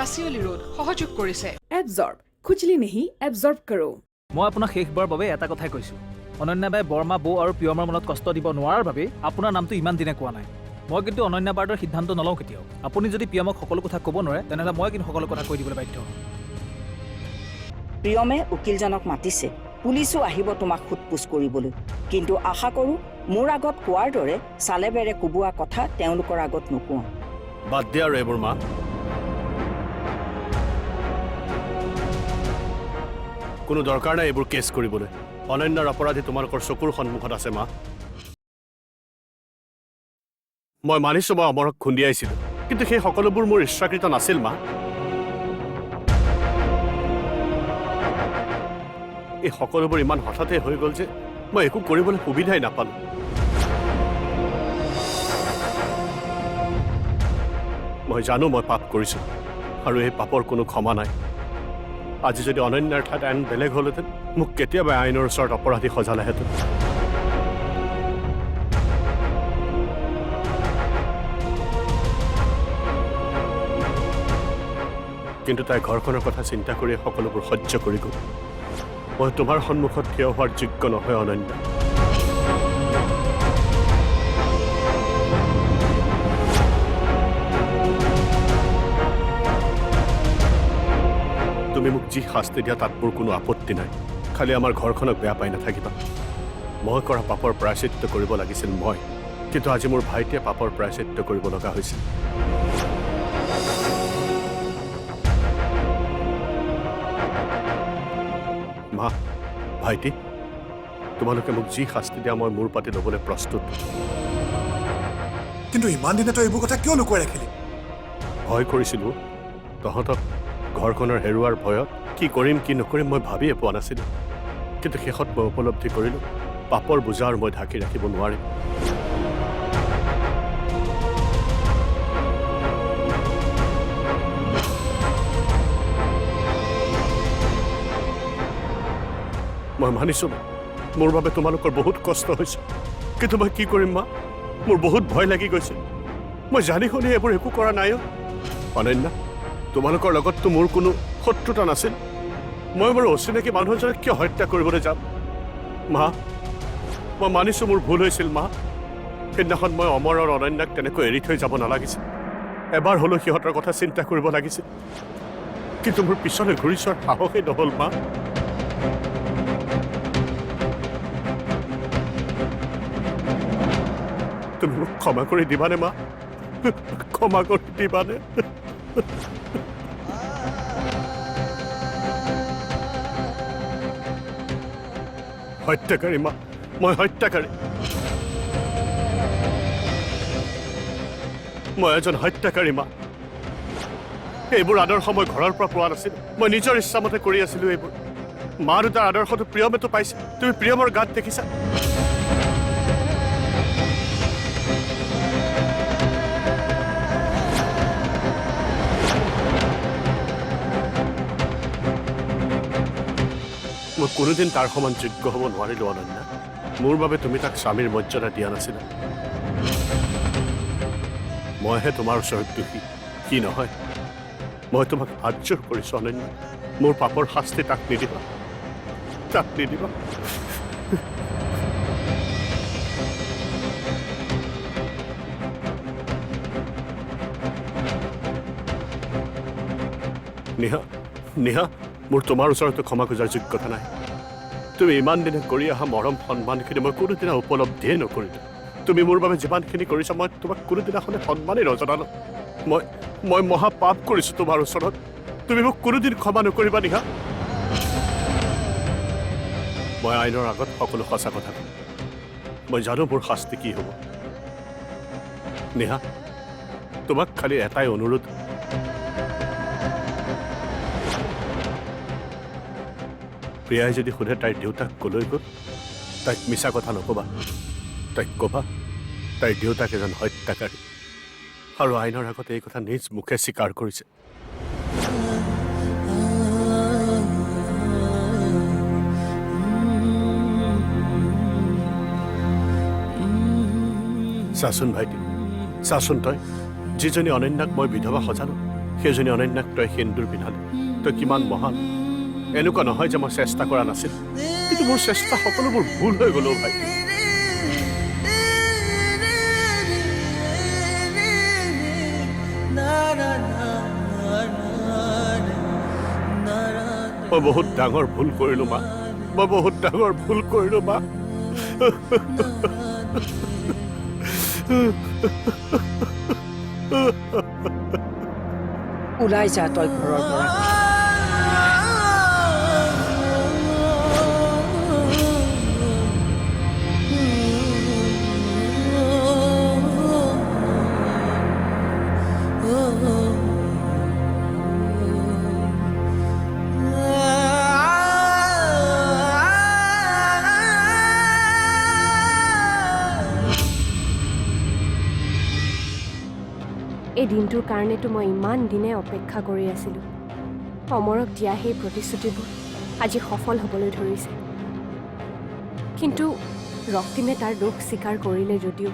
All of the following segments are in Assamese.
হাঁচিয়লি ৰোড সহযোগ কৰিছে। एब्जॉर्ब खुजली नहीं एब्जॉर्ब करो। মই আপোনাক শেষবাৰৰ বাবে এটা কথাই কৈছোঁ, অনন্যাবাই বৰ্মা বৌ আৰু প্ৰিয়মৰ মনত কষ্ট দিব নোৱাৰাৰ বাবে আপোনাৰ নামটো ইমান দিনে কোৱা নাই। মই কিন্তু অনন্যাবাৰ দৰে সিদ্ধান্ত নলওঁ কেতিয়াও। আপুনি যদি প্ৰিয়মক সকলো কথা ক'ব নোৱাৰে তেনেহ'লে মই কিন্তু সকলো কথা কৈ দিবলৈ বাধ্য হ'ম। প্ৰিয়মে উকিলজনক মাতিছে, পুলিচো আহিব তোমাক সোধপোছ কৰিবলৈ, কিন্তু আশা কৰোঁ মোৰ আগত কোৱাৰ দৰে চালে বেৰে কোবোৱা কথা তেওঁলোকৰ আগত নোকোৱা। বাদ দিয়া আৰু এইবোৰ মা। কোনো দৰকাৰ নাই এইবোৰ কেছ কৰিবলৈ। অনন্যাৰ অপৰাধী তোমালোকৰ চকুৰ সন্মুখত আছে মা। মই মানিছোঁ মই অমৰক খুন্দিয়াইছিলোঁ, কিন্তু সেই সকলোবোৰ মোৰ ইচ্ছাকৃত নাছিল মা। এই সকলোবোৰ ইমান হঠাতে হৈ গ'ল যে মই একো কৰিবলৈ সুবিধাই নাপালোঁ। মই জানো মই পাপ কৰিছোঁ আৰু এই পাপৰ কোনো ক্ষমা নাই। আজি যদি অনন্যাৰ ঠাইত আইন বেলেগ হ'লহেঁতেন মোক কেতিয়াবা আইনৰ ওচৰত অপৰাধী সজালেহেঁতেন। কিন্তু তাই ঘৰখনৰ কথা চিন্তা কৰি সকলোবোৰ সহ্য কৰি গ'ল। মই তোমাৰ সন্মুখত থিয় হোৱাৰ যোগ্য নহয় অনন্যা। তুমি মোক যি শাস্তি দিয়া তাত মোৰ কোনো আপত্তি নাই, খালি আমাৰ ঘৰখনক বেয়া পাই নাথাকিবা। মই কৰা পাপৰ প্ৰায়চিত্য কৰিব লাগিছিল মই, কিন্তু আজি মোৰ ভাইটিয়ে পাপৰ প্ৰায়চিত্য কৰিব লগা হৈছিল। মা, ভাইটি, তোমালোকে মোক যি শাস্তি দিয়া মই মোৰ পাতি ল'বলৈ প্ৰস্তুত। কিন্তু ইমান দিনে তই এইবোৰ কথা কিয় লুকুৱাই ৰাখিলি? ভয় কৰিছিলোঁ তহঁতক ঘৰখনৰ হেৰুৱাৰ ভয়ত কি কৰিম কি নকৰিম মই ভাবিয়ে পোৱা নাছিলোঁ। কিন্তু শেষত মই উপলব্ধি কৰিলোঁ পাপৰ বোজাৰ মই ঢাকি ৰাখিব নোৱাৰিম। মই মানিছোঁ মোৰ বাবে তোমালোকৰ বহুত কষ্ট হৈছে, কিন্তু মই কি কৰিম মা, মোৰ বহুত ভয় লাগি গৈছে। মই জানি শুনি এইবোৰ একো কৰা নাই। অনন্যা, তোমালোকৰ লগততো মোৰ কোনো শত্ৰুতা নাছিল। মই বাৰু অচিনাকি মানুহ এজনক কিয় হত্যা কৰিবলৈ যাম? মা, মই মানিছোঁ মোৰ ভুল হৈছিল মা। সেইদিনাখন মই অমৰ আৰু অনন্যাক তেনেকৈ এৰি থৈ যাব নালাগিছিল। এবাৰ হ'লেও সিহঁতৰ কথা চিন্তা কৰিব লাগিছিল, কিন্তু মোৰ পিছলৈ ঘূৰি চোৱাৰ সাহসেই নহ'ল মা। তুমি মোক ক্ষমা কৰি দিবানে মা? ক্ষমা কৰি দিবানে? হত্যাকাৰী মা, মই হত্যাকাৰী। মই এজন হত্যাকাৰী মা। এইবোৰ আদৰ্শ মই ঘৰৰ পৰা পোৱা নাছিলোঁ। মই নিজৰ ইচ্ছামতে কৰি আছিলোঁ এইবোৰ। মা দেউতাৰ আদৰ্শটো প্ৰিয়মেতো পাইছে। তুমি প্ৰিয়মৰ গাত দেখিছা? মই কোনোদিন তাৰ সমান যোগ্য হ'ব নোৱাৰিলোঁ অনন্যা। মোৰ বাবে তুমি তাক স্বামীৰ মৰ্যাদা দিয়া নাছিলা। মইহে তোমাৰ ওচৰত দোষী, কি নহয়। মই তোমাক হাতযোৰ কৰিছোঁ অনন্যা, মোৰ পাপৰ শাস্তি তাক নিদিবা, তাক নিদিবা। নিহা, নিহা, মোৰ তোমাৰ ওচৰতো ক্ষমা খোজাৰ যোগ্যতা নাই। তুমি ইমান দিনে কৰি অহা মৰম সন্মানখিনি মই কোনোদিনা উপলব্ধিয়ে নকৰিলোঁ। তুমি মোৰ বাবে যিমানখিনি কৰিছা মই তোমাক কোনোদিনাখনে সন্মানেই নজনালোঁ। মই মহা পাপ কৰিছোঁ তোমাৰ ওচৰত। তুমি মোক কোনোদিন ক্ষমা নকৰিবা নিহা। মই আইনৰ আগত সকলো সঁচা কথা কম। মই জানো মোৰ শাস্তি কি হ'ব। নিহা, তোমাক খালি এটাই অনুৰোধ, প্ৰিয়াই যদি সোধে তাইৰ দেউতাক কলৈ গ'ল, তাইক মিছা কথা নক'বা। তাইক ক'বা তাইৰ দেউতাক এজন হত্যাকাৰী, আৰু আইনৰ আগতে এই কথা নিজ মুখে স্বীকাৰ কৰিছে। চাচোন ভাইটি, চাচোন তই, যিজনী অনন্যাক মই বিধৱা সজালো, সেইজনী অনন্যাক তই সেন্দুৰ পিন্ধালি তই কিমান মহান এনেকুৱা নহয় যে মই চেষ্টা কৰা নাছিল কিন্তু মোৰ চেষ্টা সকলোবোৰ ভুল হৈ গ'ল ভাই মই বহুত ডাঙৰ ভুল কৰিলো মা মই বহুত ডাঙৰ ভুল কৰিলো মা ওলাই যা তই ঘৰৰ পৰা এই দিনটোৰ কাৰণেতো মই ইমান দিনে অপেক্ষা কৰি আছিলোঁ অমৰক দিয়া সেই প্ৰতিশ্ৰুতিবোৰ আজি সফল হ'বলৈ ধৰিছে কিন্তু ৰক্তিমে তাৰ দুখ স্বীকাৰ কৰিলে যদিও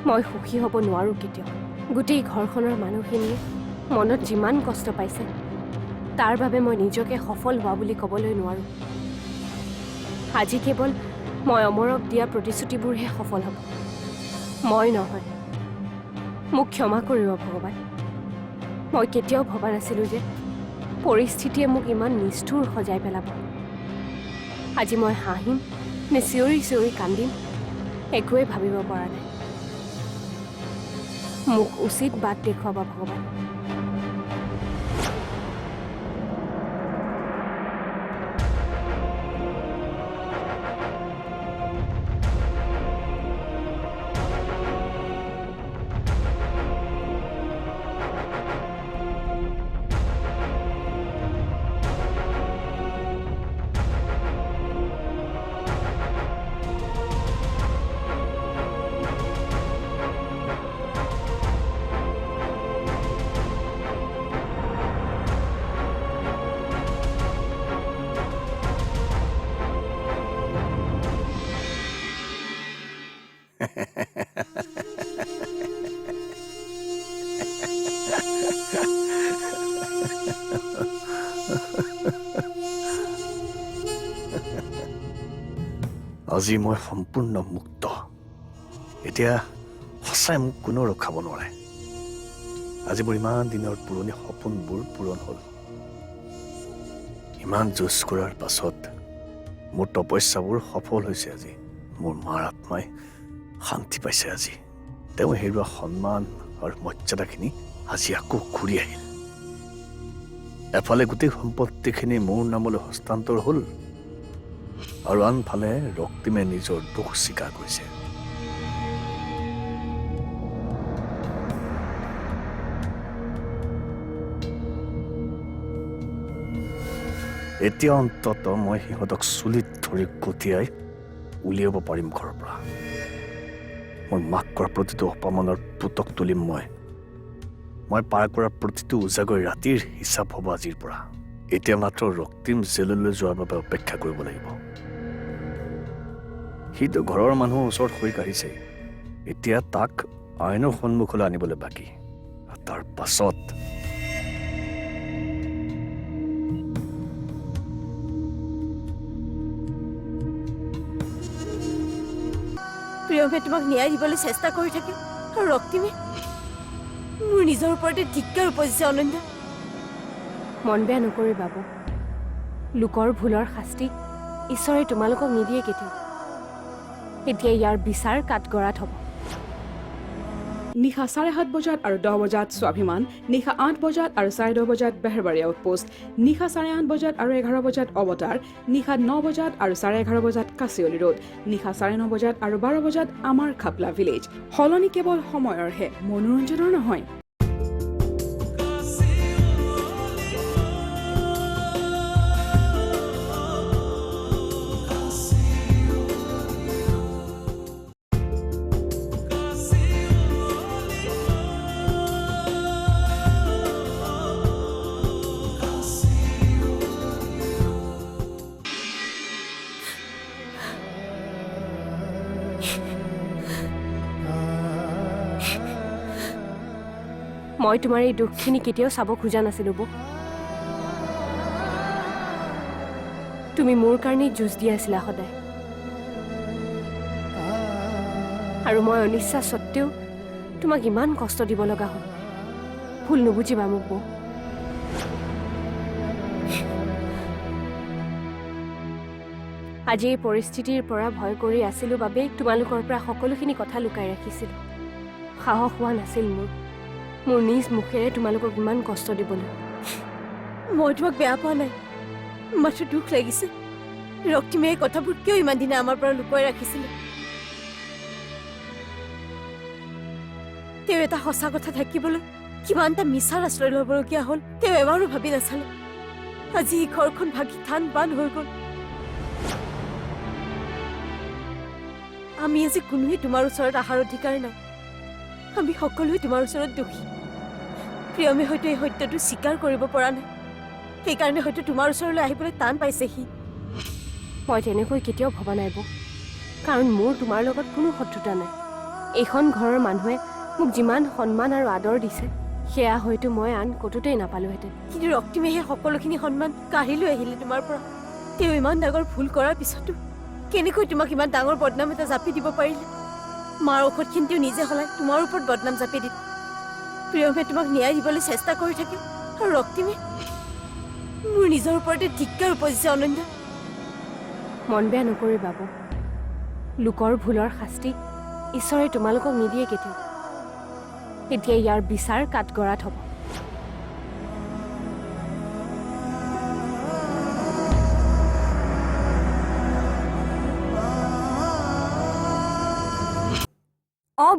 মই সুখী হ'ব নোৱাৰোঁ কেতিয়াও গোটেই ঘৰখনৰ মানুহখিনিয়ে মনত যিমান কষ্ট পাইছে তাৰ বাবে মই নিজকে সফল হোৱা বুলি ক'বলৈ নোৱাৰোঁ আজি কেৱল মই অমৰক দিয়া প্ৰতিশ্ৰুতিবোৰহে সফল হ'ব মই নহয় মোক ক্ষমা কৰিব ভগৱান মই কেতিয়াও ভবা নাছিলোঁ যে পৰিস্থিতিয়ে মোক ইমান নিষ্ঠুৰ সজাই পেলাব আজি মই হাঁহিম নে চিঞৰি চিঞৰি কান্দিম একোৱেই ভাবিব পৰা নাই মোক উচিত বাট দেখুৱাবা ভগৱান আজি মই সম্পূৰ্ণ মুক্ত এতিয়া সঁচাই মোক কোনেও ৰখাব নোৱাৰে আজি মোৰ ইমান দিনৰ পুৰণি সপোনবোৰ পূৰণ হ'ল ইমান যুঁজ কৰাৰ পাছত মোৰ তপস্যাবোৰ সফল হৈছে আজি মোৰ মাৰ আত্মাই শান্তি পাইছে আজি তেওঁ হেৰুৱা সন্মান আৰু মৰ্যাদাখিনি আজি আকৌ ঘূৰি আহিল এফালে গোটেই সম্পত্তিখিনি মোৰ নামলৈ হস্তান্তৰ হ'ল আৰু আনফালে ৰক্তিমে নিজৰ দুখ স্বীকাৰ কৰিছে এতিয়া অন্তত মই সিহঁতক চুলিত ধৰি কটিয়াই উলিয়াব পাৰিম ঘৰৰ পৰা মোৰ মাক কৰা প্ৰতিটো অপমানৰ পুতক তুলিম মই পাৰ কৰা প্ৰতিটো উজাগৰ ৰাতিৰ হিচাপ হ'ব আজিৰ পৰা এতিয়া মাত্ৰ ৰক্তিম জেললৈ যোৱাৰ বাবে অপেক্ষা কৰিব লাগিব সিটো ঘৰৰ মানুহৰ ওচৰত হৈ কাঢ়িছে এতিয়া তাক আইনৰ সন্মুখলৈ আনিবলৈ বাকী তাৰ পাছত প্ৰিয়মে তোমাক ন্যায় দিবলৈ চেষ্টা কৰি থাকে আৰু ৰক্তিমে মোৰ নিজৰ ওপৰতে ধিক্কাৰ উপজিছে অনন্যা মন বেয়া নকৰি বাবু লোকৰ ভুলৰ শাস্তি ঈশ্বৰে তোমালোকক নিদিয়ে কেতিয়াও এতিয়া ইয়াৰ বিচাৰ কাঠগড়াত হ'ব নিশা 7:30 বজাত আৰু 10 বজাত স্বাভিমান নিশা 8 বজাত আৰু 10:30 বজাত বেহৰবাৰী আউটপোষ্ট নিশা 8:30 বজাত আৰু 11 বজাত অৱতাৰ নিশা 9 বজাত আৰু 11:30 বজাত কাচিয়লি ৰোড নিশা 9:30 বজাত আৰু 12 বজাত আমাৰ খাপলা ভিলেজ সলনি কেৱল সময়ৰহে মনোৰঞ্জনৰ নহয় মই তোমাৰ এই দুখখিনি কেতিয়াও চাব খোজা নাছিলোঁ বৌ। তুমি মোৰ কাৰণেই যুঁজ দি আছিলা সদায়, আৰু মই অনিচ্ছা সত্বেও তোমাক ইমান কষ্ট দিব লগা হ'ল। ভুল নুবুজিবা মোক বৌ। আজি এই পৰিস্থিতিৰ পৰা ভয় কৰি আছিলোঁ বাবেই তোমালোকৰ পৰা সকলোখিনি কথা লুকাই ৰাখিছিলোঁ। সাহস হোৱা নাছিল মোৰ নিজ মুখেৰে তোমালোকক ইমান কষ্ট দিবলৈ। মই তোমাক বেয়া পোৱা নাই, মাথো দুখ লাগিছে। ৰক্তিমে এই কথাবোৰ কিয় ইমান দিনে আমাৰ পৰা লুকুৱাই ৰাখিছিলে? তেওঁ এটা সঁচা কথা থাকিবলৈ কিমানটা মিছাৰ আশ্ৰয় ল'বলগীয়া হ'ল তেওঁ এবাৰো ভাবি নাচালে। আজি এই ঘৰখন ভাগি থান বান হৈ গ'ল। আমি আজি কোনোৱে তোমাৰ ওচৰত অহাৰ অধিকাৰ নাই। আমি সকলোৱে তোমাৰ ওচৰত দোষী। প্ৰিয়মে হয়তো এই সত্যটো স্বীকাৰ কৰিব পৰা নাই, সেইকাৰণে হয়তো তোমাৰ ওচৰলৈ আহিবলৈ টান পাইছে সি। মই তেনেকৈ কেতিয়াও ভবা নাই বৌ, কাৰণ মোৰ তোমাৰ লগত কোনো শত্ৰুতা নাই। এইখন ঘৰৰ মানুহে মোক যিমান সন্মান আৰু আদৰ দিছে সেয়া হয়তো মই আন ক'তোতেই নাপালোহেঁতেন। কিন্তু ৰক্তিমে সেই সকলোখিনি সন্মান কাঢ়ি লৈ আহিলে তোমাৰ পৰা। তেওঁ ইমান ডাঙৰ ভুল কৰাৰ পিছতো কেনেকৈ তোমাক ইমান ডাঙৰ বদনাম এটা জাপি দিব পাৰিলে? মাৰ ঔষধখিনি তেওঁ নিজে সলাই তোমাৰ ওপৰত বদনাম জাপি দিলে। প্ৰিয়মে তোমাক ন্যায় দিবলৈ চেষ্টা কৰি থাকে, আৰু ৰক্তিমে মোৰ নিজৰ ওপৰতে ধিক্কাৰ উপজিছে। অনন্য, মন বেয়া নকৰিবা বৌ। লোকৰ ভুলৰ শাস্তি ঈশ্বৰে তোমালোকক নিদিয়ে কেতিয়াও। এতিয়া ইয়াৰ বিচাৰ কাঠগড়াত হ'ব।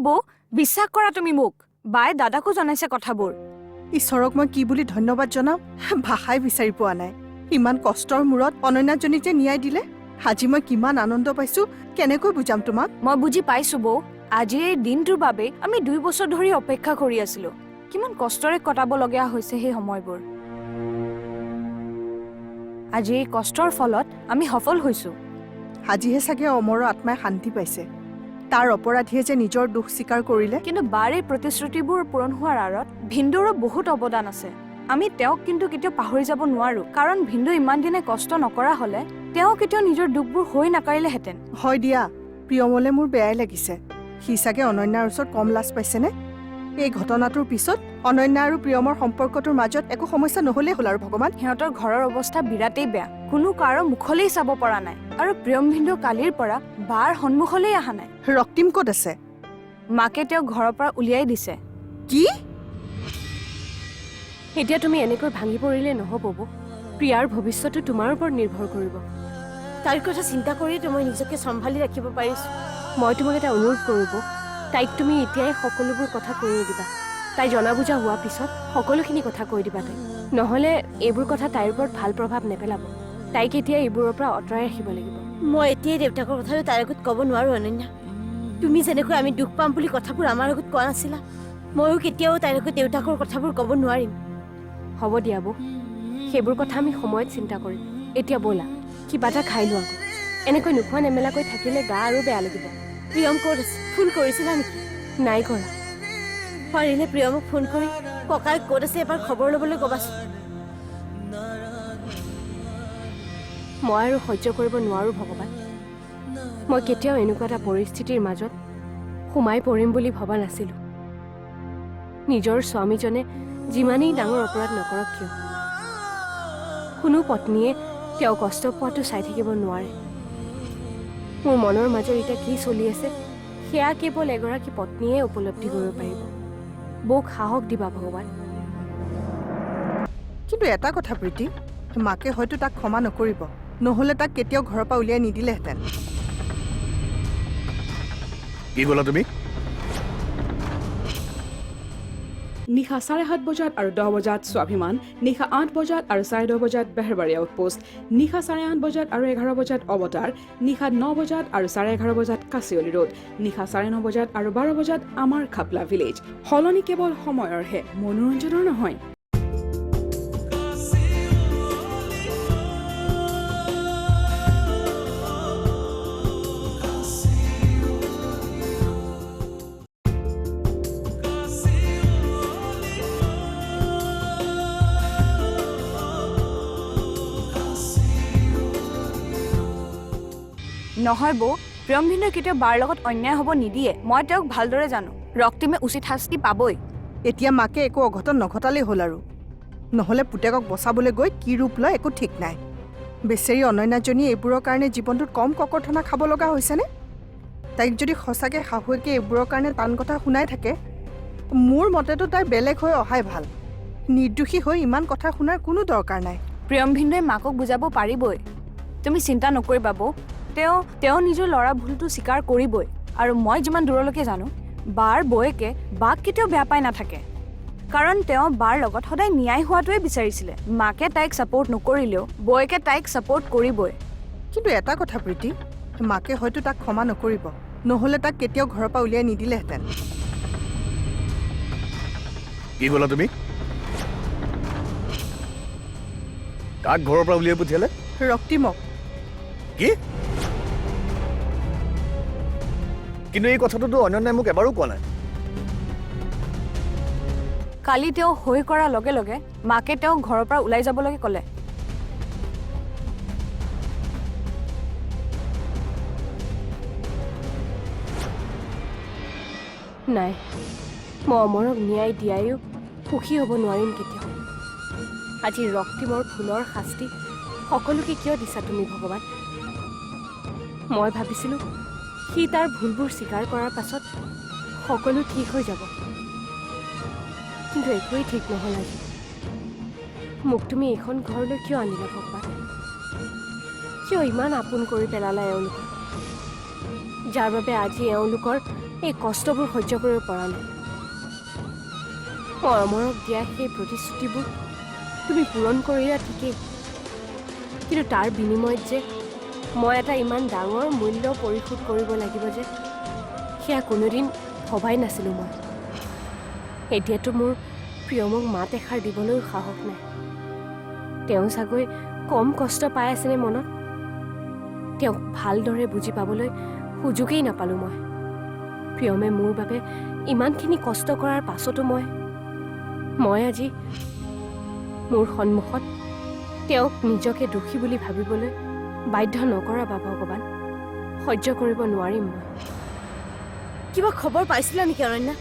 বৌ, বিশ্বাস কৰা তুমি মোক। বায়ে দাদাকো জনাইছে কথাবোৰ। ঈশ্বৰক মই কি বুলি ধন্যবাদ জনাম, ভাষাই বিচাৰি পোৱা নাই। ইমান কষ্টৰ মূৰত অনন্যাজনীক যে ন্যায় দিলে আজি মই কিমান আনন্দ পাইছো, কেনেকৈ বুজাম তোমাক? মই বুজি পাইছো বৌ। আজিৰ এই দিনটোৰ বাবে আমি 2 বছৰ ধৰি অপেক্ষা কৰি আছিলো। কিমান কষ্টৰে কটাব লগীয়া হৈছে সেই সময়বোৰ। আজি এই কষ্টৰ ফলত আমি সফল হৈছো। আজিহে চাগে অমৰৰ আত্মাই শান্তি পাইছে। তাৰ অপৰাধীয়ে যে নিজৰ দুখ স্বীকাৰ কৰিলে। কিন্তু বাৰ এই প্ৰতিশ্ৰুতিবোৰ পূৰণ হোৱাৰ আঁৰত ভিন্দুৰো বহুত অৱদান আছে। আমি তেওঁক কিন্তু কেতিয়াও পাহৰি যাব নোৱাৰো, কাৰণ ভিন্দু ইমান দিনে কষ্ট নকৰা হলে তেওঁ কেতিয়াও নিজৰ দুখবোৰ হৈ নাকাৰিলেহেঁতেন। হয় দিয়া, প্ৰিয়মলে মোৰ বেয়াই লাগিছে। সি চাগে অনন্যাৰ ওচৰত কম লাজ পাইছেনে? এই ঘটনাটোৰ পিছত অনন্যা আৰু প্ৰিয়মৰ সম্পৰ্কটোৰ মাজত একো সমস্যা নহ'লেই হ'ল আৰু ভগৱান। সিহঁতৰ ঘৰৰ অৱস্থা বিৰাটেই বেয়া। কোনো কাৰো মুখলেই চাব পৰা নাই, আৰু প্ৰিয়ম ভিন্দু কালিৰ পৰা বাৰ সন্মুখলেই অহা নাই। ৰক্তিম ক'ত আছে? মাকে তেওঁক ঘৰৰ পৰা উলিয়াই দিছে। কি? এতিয়া তুমি এনেকৈ ভাঙি পৰিলে নহ'ব বৌ। প্ৰিয়াৰ ভৱিষ্যতটো তোমাৰ ওপৰত নিৰ্ভৰ কৰিব। তাইৰ কথা চিন্তা কৰিয়েতো মই নিজকে চম্ভালি ৰাখিব পাৰিছো। মই তোমাক এটা অনুৰোধ কৰিব, তাইক তুমি এতিয়াই সকলোবোৰ কথা কৈয়ে দিবা। তাই জনা বুজা হোৱাৰ পিছত সকলোখিনি কথা কৈ দিবা তাইক। নহ'লে এইবোৰ কথা তাইৰ ওপৰত ভাল প্ৰভাৱ নেপেলাব। তাইক এতিয়া এইবোৰৰ পৰা আঁতৰাই ৰাখিব লাগিব। মই এতিয়াই দেউতাকৰ কথাটো তাইৰ আগত ক'ব নোৱাৰো অনন্যা। তুমি যেনেকৈ আমি দুখ পাম বুলি কথাবোৰ আমাৰ আগত কোৱা নাছিলা, ময়ো কেতিয়াও তাইৰ আগত দেউতাকৰ কথাবোৰ ক'ব নোৱাৰিম। হ'ব দিয়া বৌ, সেইবোৰ কথা আমি সময়ত চিন্তা কৰিম। এতিয়া ব'লা কিবা এটা খাই লোৱা। এনেকৈ নোখোৱা নেমেলাকৈ থাকিলে গা আৰু বেয়া লাগিব। প্ৰিয়ম ক'ত আছে? ফোন কৰিছিলা নেকি? নাই কৰা। পাৰিলে প্ৰিয়মক ফোন কৰি ককাই ক'ত আছে এবাৰ খবৰ ল'বলৈ ক'বাচোন। মই আৰু সহ্য কৰিব নোৱাৰো ভগৱান। মই কেতিয়াও এনেকুৱা এটা পৰিস্থিতিৰ মাজত সোমাই পৰিম বুলি ভবা নাছিলো। নিজৰ স্বামীজনে যিমানেই ডাঙৰ অপৰাধ নকৰক কিয়, কোনো পত্নীয়ে তেওঁ কষ্ট পোৱাটো চাই থাকিব নোৱাৰে। মোৰ মনৰ মাজত এতিয়া কি চলি আছে সেয়া কেৱল এগৰাকী পত্নীয়ে উপলব্ধি কৰিব পাৰিব। বৌক সাহস দিবা ভগৱান। কিন্তু এটা কথা প্ৰীতি, মাকে হয়তো তাক ক্ষমা নকৰিব, নহ'লে তাক কেতিয়াও ঘৰৰ পৰা উলিয়াই নিদিলেহেঁতেন। কি ক'লা তুমি? নিশা 7:30 বজাত আৰু 10 বজাত স্বাভিমান, নিশা 8 বজাত আৰু 10:30 বজাত বেহৰবাৰী আউটপোষ্ট, নিশা 8:30 বজাত আৰু 11 বজাত অৱতাৰ, নিশা 9 বজাত আৰু 11:30 বজাত কাচিয়লি ৰোড, নিশা 9:30 বজাত আৰু 12 বজাত আমাৰ খাপলা ভিলেজ। সলনি কেৱল সময়ৰহে, মনোৰঞ্জনৰ নহয়। নহয় বৌ, প্ৰিয়ম ভিন্দই কেতিয়াও বাৰ লগত অন্যায় হ'ব নিদিয়ে। মই তেওঁক ভালদৰে জানো। ৰক্তিমে উচিত শাস্তি পাবই। এতিয়া মাকে একো অঘটন নঘটালেই হ'ল আৰু নহ'লে পুতেকক বচাবলৈ গৈ কি ৰূপ লয় একো ঠিক নাই। বেচেৰী অনন্যাজনী এইবোৰৰ কাৰণে জীৱনটোত কম ককৰ্থনা খাব লগা হৈছেনে? তাইক যদি সঁচাকৈ শাহুৱেকে এইবোৰৰ কাৰণে টান কথা শুনাই থাকে, মোৰ মতেতো তাই বেলেগ হৈ অহাই ভাল। নিৰ্দোষী হৈ ইমান কথা শুনাৰ কোনো দৰকাৰ নাই। প্ৰিয়ম ভিন্দই মাকক বুজাব পাৰিবই। তুমি চিন্তা নকৰিবা বৌ, তেওঁ নিজৰ ল'ৰা ভুলটো স্বীকাৰ কৰিবই। আৰু মই যিমান দূৰলৈকে জানো, বাৰ বৌয়েকে বাক কেতিয়াও বেয়া পাই নাথাকে। কাৰণ তেওঁ বাৰ লগত সদায় ন্যায় হোৱাটোৱে বিচাৰিছিলে। মাকে তাইক ছাপোৰ্ট নকৰিলেও বৌয়েকে তাইক ছাপোৰ্ট কৰিবই। কিন্তু এটা কথা প্ৰীতি, মাকে হয়তো তাক ক্ষমা নকৰিব, নহ'লে তাক কেতিয়াও ঘৰৰ পৰা উলিয়াই নিদিলেহেঁতেন। কি ক'লা তুমি? কাক ঘৰৰ পৰা উলিয়াই পঠিয়ালে? ৰক্তিমক। কি? কিন্তু এই কথাটোতো অনন্যাই মোক এবাৰো কোৱা নাই। কালি তেওঁ হৈ কৰাৰ লগে লগে মাকে তেওঁক ঘৰৰ পৰা ওলাই যাবলৈকে ক'লে। নাই, মই অমৰক ন্যায় দিয়ায়ো সুখী হ'ব নোৱাৰিম কেতিয়াও। আজি ৰক্তিমৰ ভুলৰ শাস্তি সকলোকে কিয় দিছা তুমি ভগৱান? মই ভাবিছিলোঁ সি তাৰ ভুলবোৰ স্বীকাৰ কৰাৰ পাছত সকলো ঠিক হৈ যাব, কিন্তু একোৱেই ঠিক নহ'ল। আজি মোক তুমি এইখন ঘৰলৈ কিয় আনিলা ভগৱান? কিয় ইমান আপোন কৰি পেলালা এওঁলোকক, যাৰ বাবে আজি এওঁলোকৰ এই কষ্টবোৰ সহ্য কৰিব পৰা নাই? মই অমৰক দিয়া সেই প্ৰতিশ্ৰুতিবোৰ তুমি পূৰণ কৰিলা ঠিকেই, কিন্তু তাৰ বিনিময়ত যে মই এটা ইমান ডাঙৰ মূল্য পৰিশোধ কৰিব লাগিব যে সেয়া কোনোদিন ভবাই নাছিলোঁ মই। এতিয়াতো মোৰ প্ৰিয়মক মাত এষাৰ দিবলৈও সাহস নাই। তেওঁ চাগৈ কম কষ্ট পাই আছেনে মনত? তেওঁক ভালদৰে বুজি পাবলৈ সুযোগেই নাপালোঁ মই। প্ৰিয়মে মোৰ বাবে ইমানখিনি কষ্ট কৰাৰ পাছতো মই আজি মোৰ সন্মুখত তেওঁক নিজকে দোষী বুলি ভাবিবলৈ বাধ্য নকৰাবা ভগৱান। সহ্য কৰিব নোৱাৰিম মই। কিবা খবৰ পাইছিলা নেকি অনন্যা?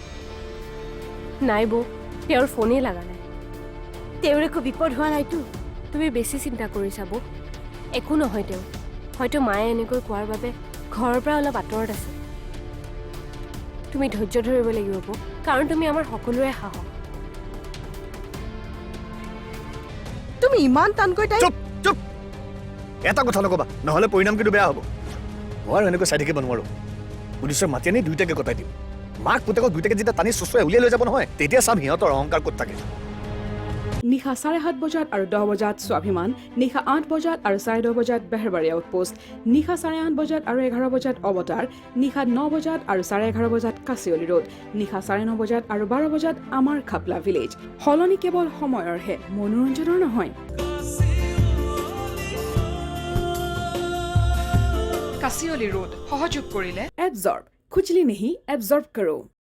নাই বৌ, তেওঁৰ ফোনেই লগা নাই। তেওঁৰ একো বিপদ হোৱা নাইতো? তুমি বেছি চিন্তা কৰিছা বৌ। একো নহয় তেওঁ। হয়তো মায়ে এনেকৈ কোৱাৰ বাবে ঘৰৰ পৰা অলপ আঁতৰত আছে। তুমি ধৈৰ্য ধৰিব লাগিব বৌ, কাৰণ তুমি আমাৰ সকলোৰে সাহস। তুমি ইমান টানকৈ তাই চুপ চুপ, এটা কথা নকবা, নহ'লে পৰিণাম কিন্তু বেয়া হ'ব। মই আৰু এনেকৈ চাই থাকিব নোৱাৰো। পুলিচৰ মাতি আনি দুইটাকে কটাই দিম। মাক পুতেকক দুইটাকে যেতিয়া টানি চুচুৱাই উলিয়াই লৈ যাব নহয়, তেতিয়া চাম সিহঁতৰ অহংকাৰ ক'ত থাকে। নিশা 7:30 বজাত আৰু 10 বজাত স্বাভিমান, নিশা 8 বজাত আৰু 10:30 বজাত বেহৰবাৰী আউটপোষ্ট, নিশা 8:30 বজাত আৰু 11 বজাত অৱতাৰ, নিশা 9 বজাত আৰু 11:30 বজাত কাচিয়লি ৰোড, নিশা 9:30 বজাত আৰু 12 বজাত আমাৰ খাপলা ভিলেজ। সলনি কেৱল সময়ৰহে, মনোৰঞ্জনৰ নহয়। কাচিয়লি ৰোড সহযোগ কৰিলে এবজৰ্ব, খুজলি নেহি এবজৰ্ব কৰো।